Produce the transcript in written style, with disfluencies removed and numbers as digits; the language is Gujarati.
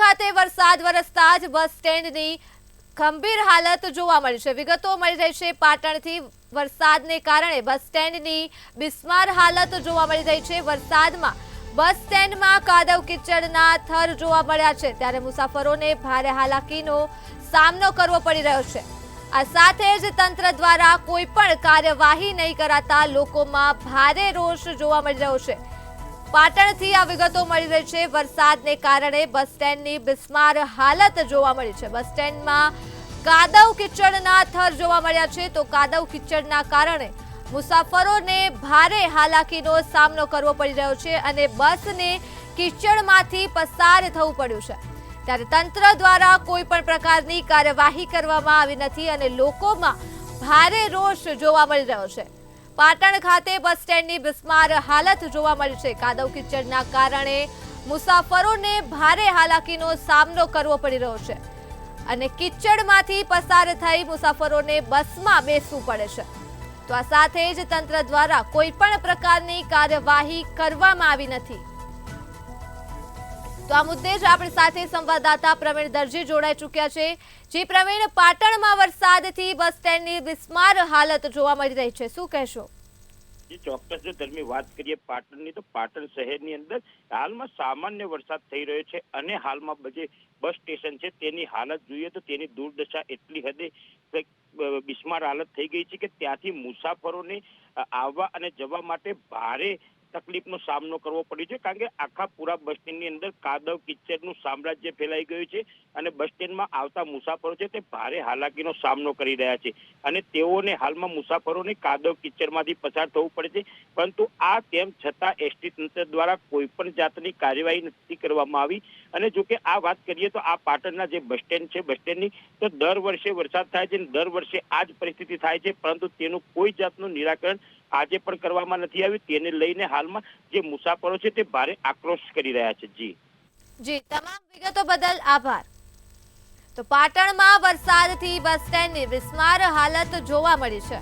ખાતે વરસાદ વરસતા જ બસ સ્ટેન્ડની ગંભીર હાલત જોવા મળી છે। વિગતો મળી રહી છે પાટણથી વરસાદને કારણે બસ સ્ટેન્ડની બિસ્માર હાલત જોવા મળી રહી છે। વરસાદમાં બસ સ્ટેન્ડમાં કાદવ કીચડના થર જોવા મળ્યા છે, ત્યારે મુસાફરોને ભારે હાલાકીનો સામનો કરવો પડી રહ્યો છે। આ સાથે જ તંત્ર દ્વારા કોઈ પણ કાર્યવાહી નહીં કરાતા લોકોમાં ભારે રોષ જોવા મળી રહ્યો છે। પાટણથી આ વિગતો મળી રહી છે। વરસાદને કારણે બસ સ્ટેન્ડની બિસ્માર હાલત જોવા મળી છે। બસ સ્ટેન્ડમાં કાદવ કીચડના થર જોવા મળ્યા છે, તો કાદવ કીચડના કારણે મુસાફરોને ભારે હાલાકીનો સામનો કરવો પડી રહ્યો છે અને બસને કીચડમાંથી પસાર થવું પડ્યું છે। ત્યારે તંત્ર દ્વારા કોઈ પણ પ્રકારની કાર્યવાહી કરવામાં આવી નથી અને લોકોમાં ભારે રોષ જોવા મળી રહ્યો છે। પાટણ ખાતે બસ સ્ટેન્ડની બિસ્માર હાલત જોવા મળી છે। કાદવ કીચડના કારણે મુસાફરોને ભારે હાલાકીનો સામનો કરવો પડી રહ્યો છે અને કીચડમાંથી પસાર થઈ મુસાફરોને બસમાં બેસવું પડે છે। તો આ સાથે જ તંત્ર દ્વારા કોઈ પણ પ્રકારની કાર્યવાહી કરવામાં આવી નથી। તો આ મુદ્દે જ આપણી સાથે સંવાદદાતા પ્રવીણ દરજી જોડાઈ ચૂક્યા છે। જી પ્રવીણ, પાટણમાં વરસાદથી બસ સ્ટેન્ડની બિસ્માર હાલત જોવા મળી રહી છે, શું કહેશો? જી ચોક્કસ, જો ધર્મી વાત કરીએ પાટણની, તો પાટણ શહેરની અંદર હાલમાં સામાન્ય વરસાદ થઈ રહ્યો છે અને હાલમાં જે બસ સ્ટેશન છે તેની હાલત જોઈએ તો તેની દુર્દશા એટલી હદે બિસ્માર હાલત થઈ ગઈ છે કે ત્યાંથી મુસાફરોને આવવા અને જવા માટે ભારે તકલીફનો સામનો કરવો પડ્યો છે, કારણ કે આખા પૂરા બસ સ્ટેન્ડની અંદર કાદવ કિચડનું સામ્રાજ્ય ફેલાઈ ગયું છે અને બસ સ્ટેન્ડમાં આવતા મુસાફરો છે તે ભારે હાલાકીનો સામનો કરી રહ્યા છે અને તેઓને હાલમાં મુસાફરોને કાદવ કિચડમાંથી પસાર થવું પડે છે। પરંતુ આ તેમ છતાં એસટી તંત્ર દ્વારા કોઈ પણ જાતની કાર્યવાહી નથી કરવામાં આવી। અને જો કે આ વાત કરીએ તો આ પાટણના જે બસ સ્ટેન્ડ છે, બસ સ્ટેન્ડની, તો દર વર્ષે વરસાદ થાય છે, દર વર્ષે આ જ પરિસ્થિતિ થાય છે, પરંતુ તેનું કોઈ જાતનું નિરાકરણ આજે પણ કરવામાં નથી આવ્યું। તેને લઈને હાલમાં જે મુસાફરો છે તે ભારે આક્રોશ કરી રહ્યા છે। જી, તમામ વિગતો બદલ આભાર। તો પાટણમાં વરસાદથી બસ સ્ટેન્ડની બિસ્માર હાલત જોવા મળી છે।